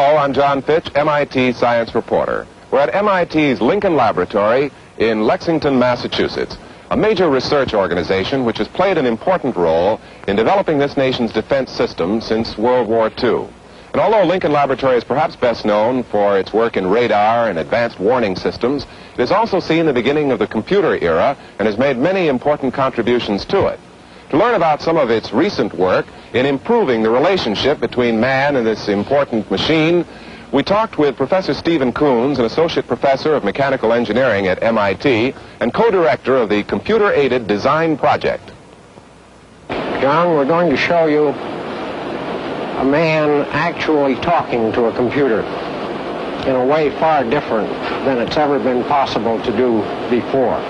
Hello, I'm John Fitch, MIT science reporter. We're at MIT's Lincoln Laboratory in Lexington, Massachusetts, a major research organization which has played an important role in developing this nation's defense system since World War II. And although Lincoln Laboratory is perhaps best known for its work in radar and advanced warning systems, it has also seen the beginning of the computer era and has made many important contributions to it. To learn about some of its recent work in improving the relationship between man and this important machine, we talked with Professor Stephen Coons, an associate professor of mechanical engineering at MIT and co-director of the Computer-Aided Design Project. John, we're going to show you a man actually talking to a computer in a way far different than it's ever been possible to do before.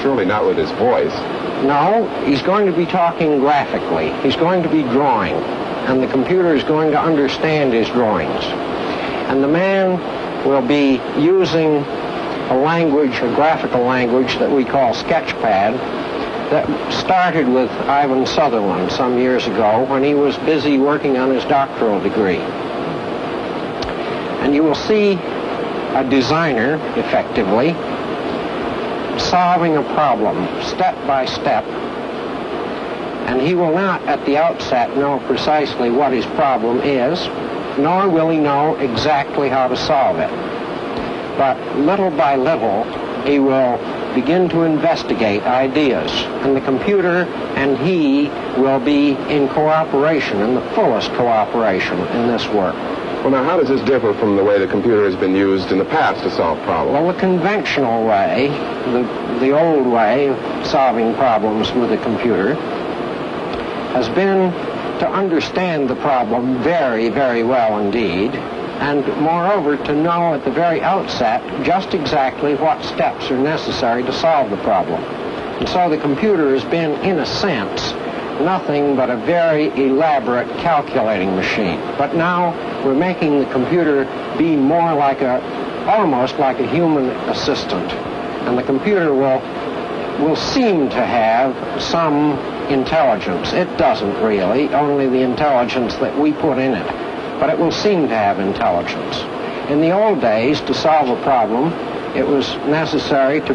Surely not with his voice. No, he's going to be talking graphically. He's going to be drawing, and the computer is going to understand his drawings. And the man will be using a language, a graphical language that we call Sketchpad, that started with Ivan Sutherland some years ago when he was busy working on his doctoral degree. And you will see a designer, effectively, solving a problem step by step, and he will not at the outset know precisely what his problem is, nor will he know exactly how to solve it. But little by little he will begin to investigate ideas, and the computer and he will be in cooperation, in the fullest cooperation in this work. Well, now, how does this differ from the way the computer has been used in the past to solve problems? Well, the conventional way, the old way of solving problems with a computer has been to understand the problem very, very well indeed, and moreover to know at the very outset just exactly what steps are necessary to solve the problem. And so the computer has been, in a sense, nothing but a very elaborate calculating machine. But now we're making the computer be more like almost like a human assistant. And the computer will seem to have some intelligence. It doesn't really, only the intelligence that we put in it. But it will seem to have intelligence. In the old days, to solve a problem, it was necessary to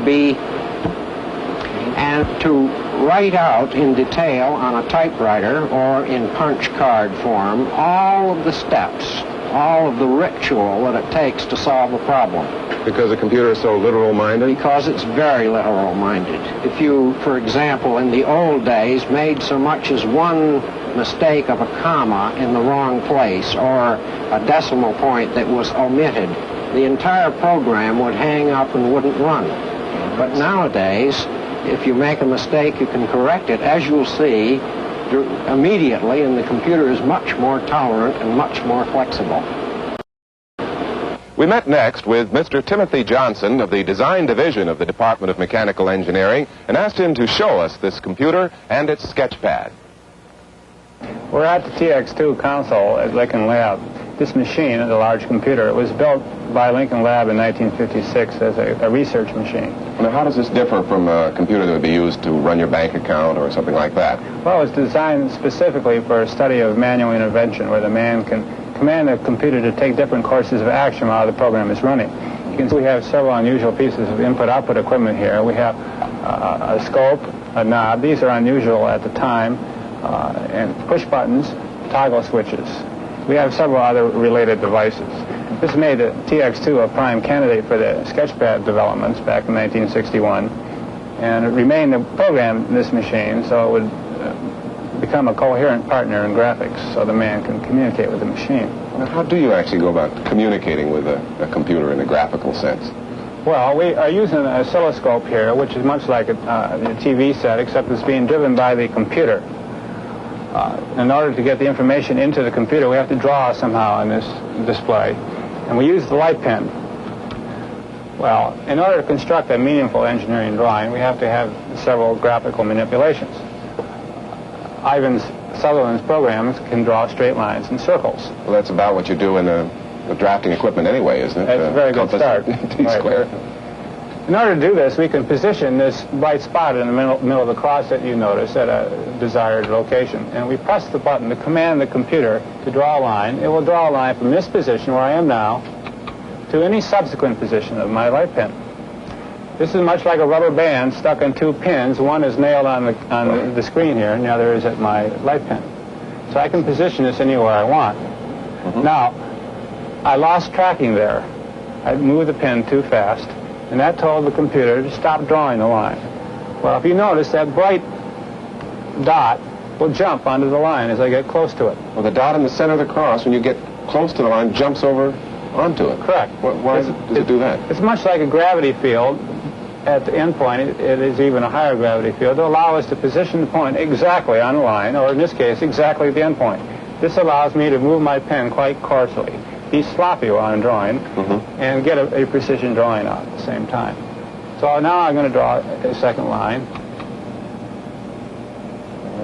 write out in detail on a typewriter or in punch card form all of the steps, all of the ritual that it takes to solve a problem. Because the computer is so literal-minded? Because it's very literal-minded. If you, for example, in the old days made so much as one mistake of a comma in the wrong place or a decimal point that was omitted, the entire program would hang up and wouldn't run. But nowadays, if you make a mistake, you can correct it, as you'll see, immediately, and the computer is much more tolerant and much more flexible. We met next with Mr. Timothy Johnson of the Design Division of the Department of Mechanical Engineering and asked him to show us this computer and its Sketchpad. We're at the TX2 console at Lincoln Lab. This machine, the large computer, was built by Lincoln Lab in 1956 as a research machine. Now, how does this differ from a computer that would be used to run your bank account or something like that? Well, it was designed specifically for a study of manual intervention, where the man can command the computer to take different courses of action while the program is running. You can see we have several unusual pieces of input-output equipment here. We have a scope, a knob. These are unusual at the time, and push buttons, toggle switches. We have several other related devices. This made the TX2 a prime candidate for the Sketchpad developments back in 1961, and it remained a program in this machine so it would become a coherent partner in graphics so the man can communicate with the machine. Now, how do you actually go about communicating with a computer in a graphical sense? Well, we are using an oscilloscope here, which is much like a TV set, except it's being driven by the computer. In order to get the information into the computer, we have to draw somehow on this display. And we use the light pen. Well, in order to construct a meaningful engineering drawing, we have to have several graphical manipulations. Ivan Sutherland's programs can draw straight lines and circles. Well, that's about what you do in the drafting equipment anyway, isn't it? That's a very good start. T-square. In order to do this, we can position this bright spot in the middle of the cross that you notice at a desired location. And we press the button to command the computer to draw a line. It will draw a line from this position where I am now to any subsequent position of my light pin. This is much like a rubber band stuck on two pins. One is nailed on the screen here, and the other is at my light pin. So I can position this anywhere I want. Now, I lost tracking there. I moved the pin too fast, and that told the computer to stop drawing the line. Well, if you notice, that bright dot will jump onto the line as I get close to it. Well, the dot in the center of the cross, when you get close to the line, jumps over onto it. Correct. Why does it do that? It's much like a gravity field. At the end point, it is even a higher gravity field to allow us to position the point exactly on the line, or in this case, exactly at the end point. This allows me to move my pen quite coarsely, be sloppy while I'm drawing, and get a precision drawing out at the same time. So now I'm going to draw a second line.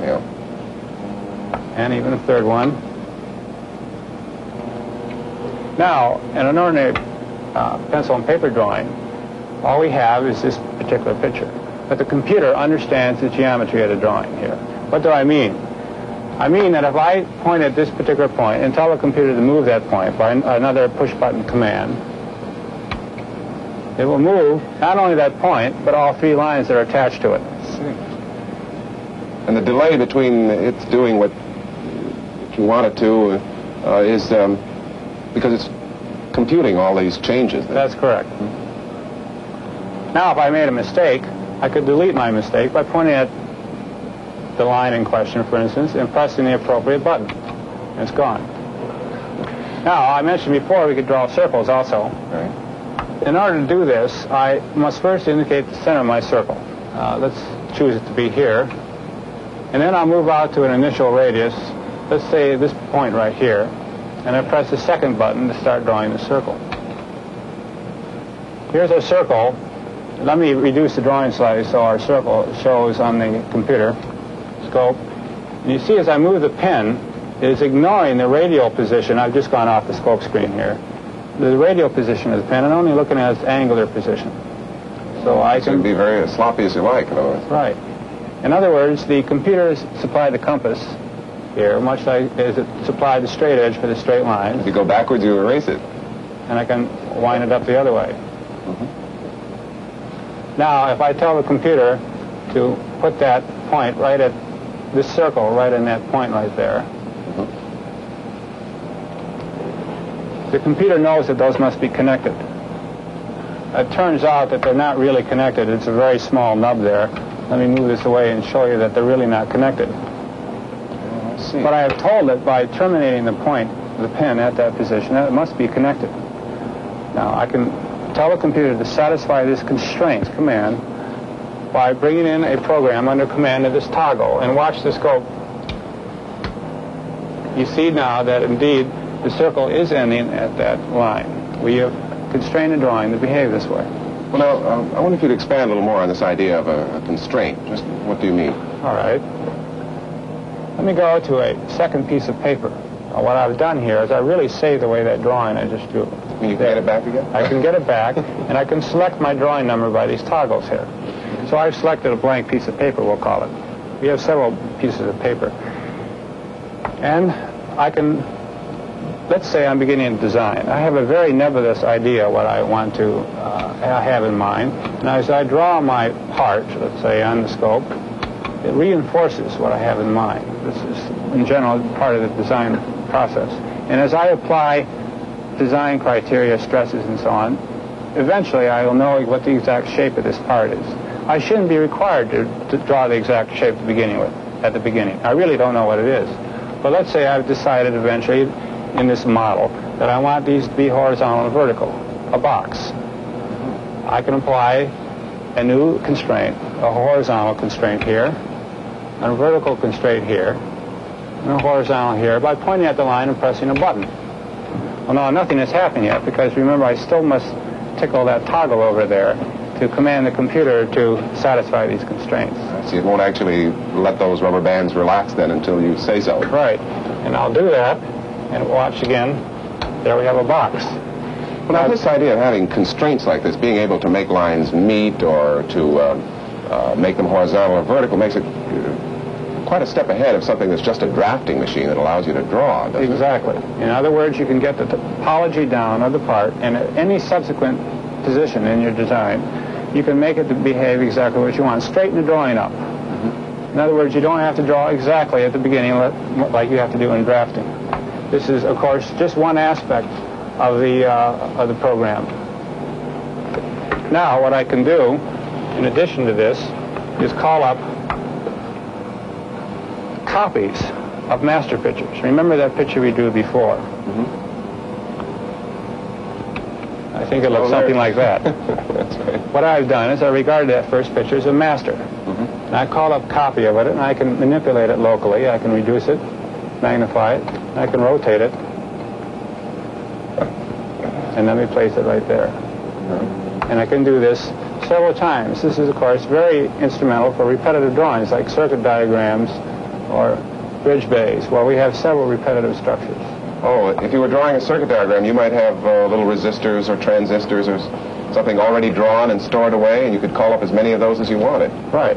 Yeah. And even a third one. Now, in an ordinary pencil and paper drawing, all we have is this particular picture. But the computer understands the geometry of the drawing here. What do I mean? I mean that if I point at this particular point and tell the computer to move that point by another push-button command, it will move not only that point, but all three lines that are attached to it. And the delay between it's doing what you want it to is because it's computing all these changes. That's correct. Now, if I made a mistake, I could delete my mistake by pointing at the line in question, for instance, and pressing the appropriate button. And it's gone. Now, I mentioned before we could draw circles also. Right. In order to do this, I must first indicate the center of my circle. Let's choose it to be here. And then I'll move out to an initial radius, let's say this point right here, and I press the second button to start drawing the circle. Here's our circle. Let me reduce the drawing slightly so our circle shows on the computer scope. And you see as I move the pen, it is ignoring the radial position. I've just gone off the scope screen here. The radial position of the pen and only looking at its angular position. So I can be very sloppy as you like, in other words. Right. In other words, the computer supplied the compass here, much like as it supplied the straight edge for the straight line. If you go backwards, you erase it. And I can wind it up the other way. Now, if I tell the computer to put that point right at this circle, right in that point right there, the computer knows that those must be connected. It turns out that they're not really connected. It's a very small nub there. Let me move this away and show you that they're really not connected. But I have told it by terminating the point of the pen at that position that it must be connected. Now, I can tell the computer to satisfy this constraint command by bringing in a program under command of this toggle. And watch the scope. You see now that indeed the circle is ending at that line. We have constrained the drawing to behave this way. Well, now, I wonder if you'd expand a little more on this idea of a constraint. Just what do you mean? All right. Let me go to a second piece of paper. What I've done here is I really saved away that drawing I just drew. You can get it back again? I can get it back, and I can select my drawing number by these toggles here. So I've selected a blank piece of paper, we'll call it. We have several pieces of paper. And I can, let's say I'm beginning to design. I have a very nebulous idea what I want to have in mind. And as I draw my part, let's say on the scope, it reinforces what I have in mind. This is, in general, part of the design process. And as I apply design criteria, stresses, and so on, eventually I will know what the exact shape of this part is. I shouldn't be required to draw the exact shape at the beginning. I really don't know what it is. But let's say I've decided eventually in this model that I want these to be horizontal and vertical, a box. I can apply a new constraint, a horizontal constraint here, a vertical constraint here, and a horizontal here by pointing at the line and pressing a button. Well, now nothing has happened yet because remember I still must tickle that toggle over there to command the computer to satisfy these constraints. So it won't actually let those rubber bands relax then until you say so. Right. And I'll do that and watch again. There we have a box. Well, now, this idea of having constraints like this, being able to make lines meet or to make them horizontal or vertical, makes it quite a step ahead of something that's just a drafting machine that allows you to draw, doesn't it? Exactly. In other words, you can get the topology down of the part, and at any subsequent position in your design, you can make it to behave exactly what you want. Straighten the drawing up. In other words, you don't have to draw exactly at the beginning like you have to do in drafting. This is, of course, just one aspect of the program. Now, what I can do, in addition to this, is call up copies of master pictures. Remember that picture we drew before? I think it looks something like that. That's right. What I've done is I regard that first picture as a master. And I call up a copy of it, and I can manipulate it locally. I can reduce it, magnify it, and I can rotate it. And let me place it right there. And I can do this several times. This is, of course, very instrumental for repetitive drawings like circuit diagrams or bridge bays, where we have several repetitive structures. Oh, if you were drawing a circuit diagram, you might have little resistors or transistors or something already drawn and stored away, and you could call up as many of those as you wanted. Right.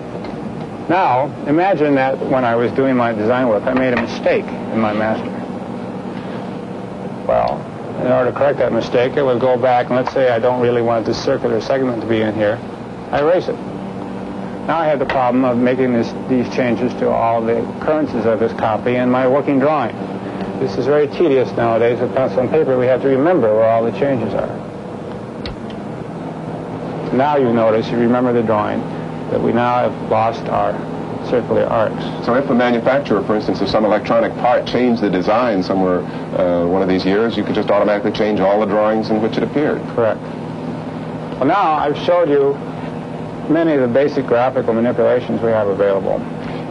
Now, imagine that when I was doing my design work, I made a mistake in my master. Well, in order to correct that mistake, I would go back, and let's say I don't really want this circuit or segment to be in here. I erase it. Now I have the problem of making these changes to all the occurrences of this copy in my working drawing. This is very tedious nowadays. With pencil and paper, we have to remember where all the changes are. Now you notice, you remember the drawing, that we now have lost our circular arcs. So if a manufacturer, for instance, of some electronic part changed the design somewhere one of these years, you could just automatically change all the drawings in which it appeared. Correct. Well, now I've showed you many of the basic graphical manipulations we have available.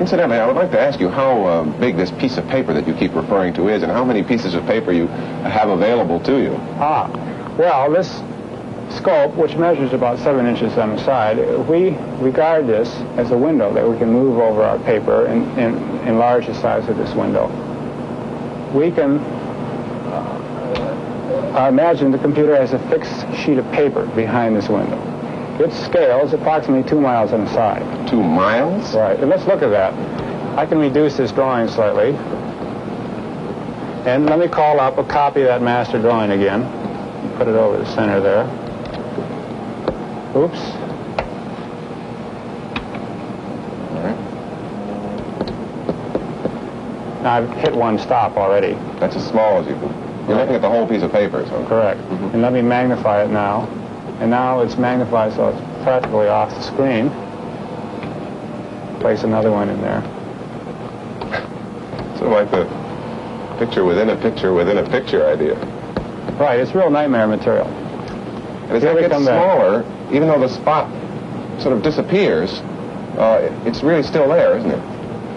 Incidentally, I would like to ask you how big this piece of paper that you keep referring to is, and how many pieces of paper you have available to you. Well, this scope, which measures about 7 inches on the side, we regard this as a window that we can move over our paper and enlarge the size of this window. We can imagine the computer has a fixed sheet of paper behind this window. Its scale is approximately 2 miles on the side. 2 miles? Right, and let's look at that. I can reduce this drawing slightly. And let me call up a copy of that master drawing again. Put it over the center there. Oops. All right. Now I've hit one stop already. That's as small as you can. You're looking at the whole piece of paper, so. Correct. And let me magnify it now. And now it's magnified so it's practically off the screen. Place another one in there. Sort of like the picture within a picture within a picture idea. Right, it's real nightmare material. And as it gets smaller, even though the spot sort of disappears, it's really still there, isn't it?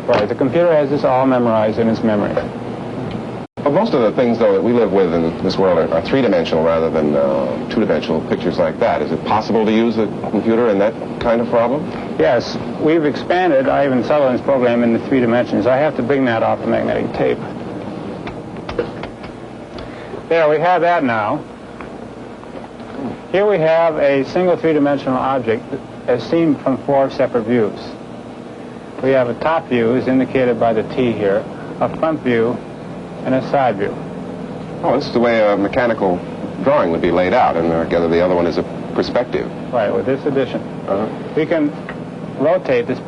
Right, the computer has this all memorized in its memory. Well, most of the things, though, that we live with in this world are three-dimensional rather than two-dimensional pictures like that. Is it possible to use a computer in that kind of problem? Yes, we've expanded Ivan Sutherland's program into 3 dimensions. I have to bring that off the magnetic tape. There, we have that now. Here we have a single 3-dimensional object as seen from 4 separate views. We have a top view, as indicated by the T here, a front view, and a side view. Oh, this is the way a mechanical drawing would be laid out, and I gather the other one is a perspective. Right, with this addition. We can rotate this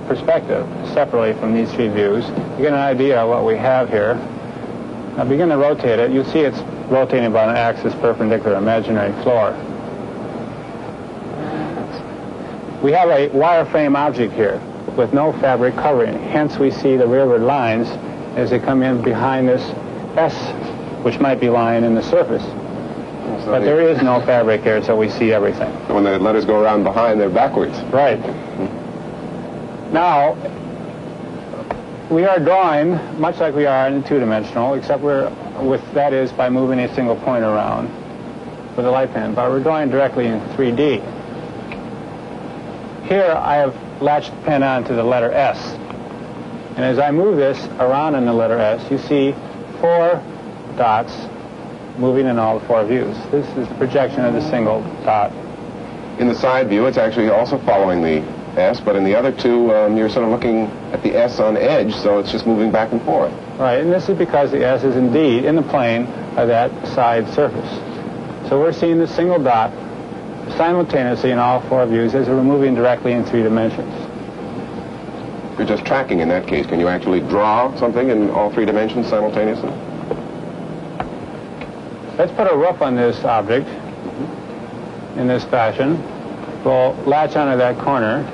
perspective separately from these 3 views to get an idea of what we have here. Now begin to rotate it. You'll see it's rotating about an axis perpendicular imaginary floor. We have a wireframe object here with no fabric covering. Hence we see the rearward lines as they come in behind this S, which might be lying in the surface. So but there is no fabric here, so we see everything. When the letters go around behind, they're backwards. Right. Now, we are drawing much like we are in 2-dimensional, except that is by moving a single point around with a light pen, but we're drawing directly in 3D. Here I have latched the pen on to the letter S. And as I move this around in the letter S, you see 4 dots moving in all 4 views. This is the projection of the single dot. In the side view, it's actually also following the S, but in the other two, you're sort of looking at the S on edge, so it's just moving back and forth. Right, and this is because the S is indeed in the plane of that side surface. So we're seeing the single dot simultaneously in all 4 views as we're moving directly in 3 dimensions. You're just tracking in that case. Can you actually draw something in all 3 dimensions simultaneously? Let's put a roof on this object in this fashion. We'll latch onto that corner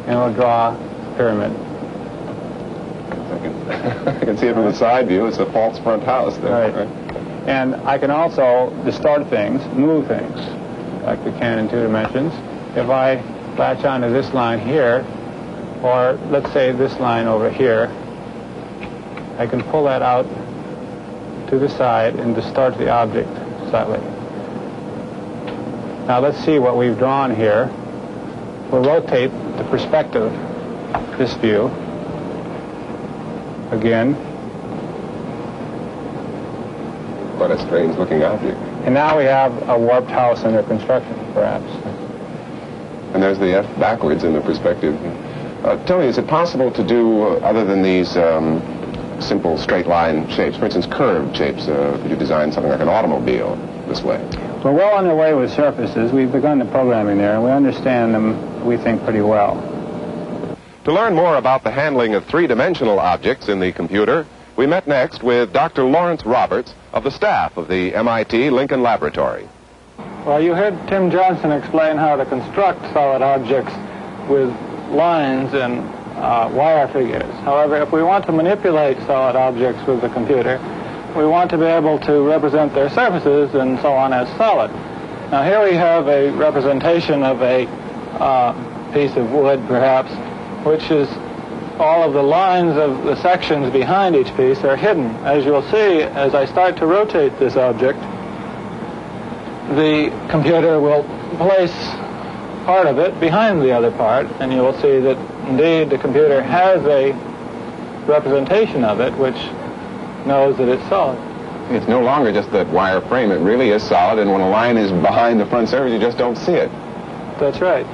and we'll draw a pyramid. I can see it from the side view. It's a false front house there. Right. And I can also distort things, move things, like we can in 2 dimensions. If I latch onto this line here, or let's say this line over here, I can pull that out to the side and distort the object slightly. Now let's see what we've drawn here. We'll rotate the perspective, this view, again. What a strange looking object. And now we have a warped house under construction, perhaps. And there's the F backwards in the perspective. Tell me, is it possible to do, other than these simple straight line shapes, for instance, curved shapes, could you design something like an automobile this way? We're well underway with surfaces. We've begun the programming there, and we understand them, we think, pretty well. To learn more about the handling of 3-dimensional objects in the computer, we met next with Dr. Lawrence Roberts of the staff of the MIT Lincoln Laboratory. Well, you heard Tim Johnson explain how to construct solid objects with lines and wire figures. However, if we want to manipulate solid objects with the computer, we want to be able to represent their surfaces and so on as solid. Now here we have a representation of a piece of wood, perhaps, which is all of the lines of the sections behind each piece are hidden. As you'll see, as I start to rotate this object, the computer will place part of it behind the other part, and you will see that indeed the computer has a representation of it which knows that it's solid. It's no longer just that wire frame. It really is solid, and when a line is behind the front surface, you just don't see it. That's right.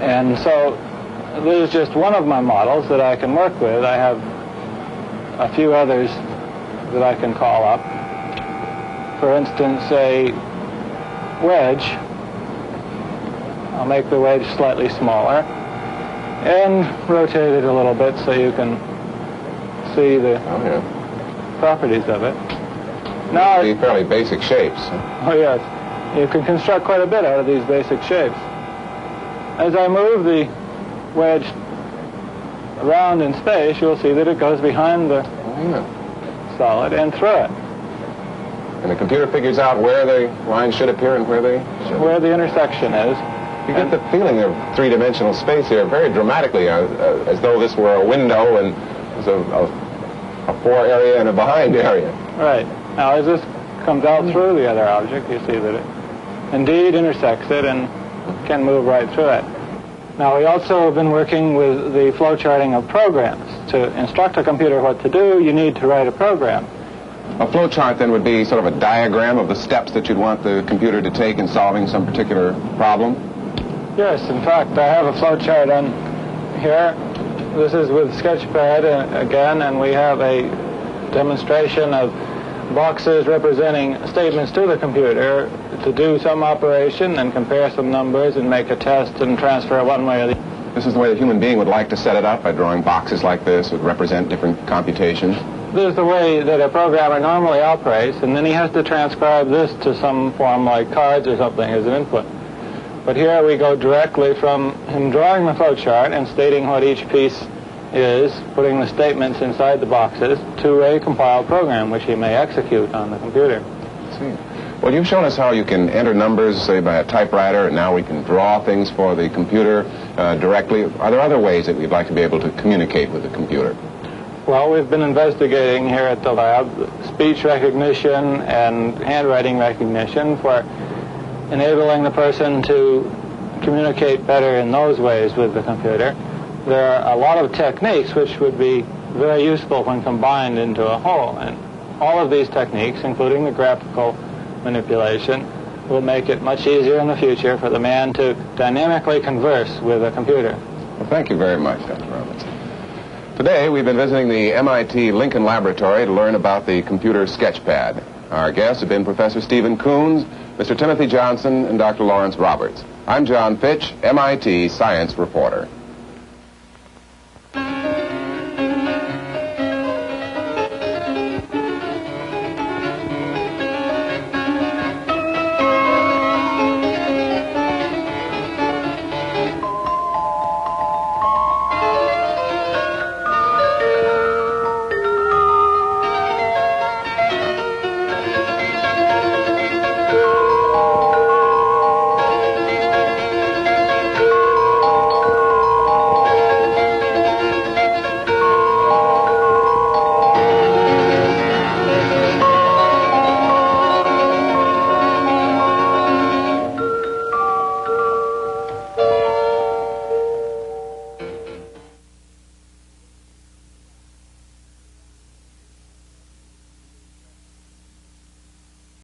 And so this is just one of my models that I can work with. I have a few others that I can call up. For instance, a wedge. I'll make the wedge slightly smaller and rotate it a little bit so you can see the properties of it. Now, these fairly basic shapes. Oh yes, you can construct quite a bit out of these basic shapes. As I move the wedge around in space, you'll see that it goes behind the solid and through it. And the computer figures out where the lines should appear and where they should. Where the intersection is. You get the feeling of 3-dimensional space here very dramatically, as though this were a window and there's a fore area and a behind area. Right. Now, as this comes out through the other object, you see that it indeed intersects it and can move right through it. Now, we also have been working with the flowcharting of programs. To instruct a computer what to do, you need to write a program. A flowchart, then, would be sort of a diagram of the steps that you'd want the computer to take in solving some particular problem? Yes, in fact, I have a flowchart on here. This is with Sketchpad again, and we have a demonstration of boxes representing statements to the computer to do some operation and compare some numbers and make a test and transfer one way or the other. This is the way the human being would like to set it up, by drawing boxes like this that represent different computations. This is the way that a programmer normally operates, and then he has to transcribe this to some form like cards or something as an input. But here we go directly from him drawing the flowchart and stating what each piece is, putting the statements inside the boxes, to a compiled program which he may execute on the computer. Well, you've shown us how you can enter numbers, say, by a typewriter, and now we can draw things for the computer directly. Are there other ways that we'd like to be able to communicate with the computer? Well, we've been investigating here at the lab speech recognition and handwriting recognition for enabling the person to communicate better in those ways with the computer. There are a lot of techniques which would be very useful when combined into a whole, and all of these techniques, including the graphical manipulation, will make it much easier in the future for the man to dynamically converse with a computer. Well, thank you very much, Dr. Roberts. Today, we've been visiting the MIT Lincoln Laboratory to learn about the computer Sketchpad. Our guests have been Professor Stephen Coons, Mr. Timothy Johnson, and Dr. Lawrence Roberts. I'm John Fitch, MIT science reporter.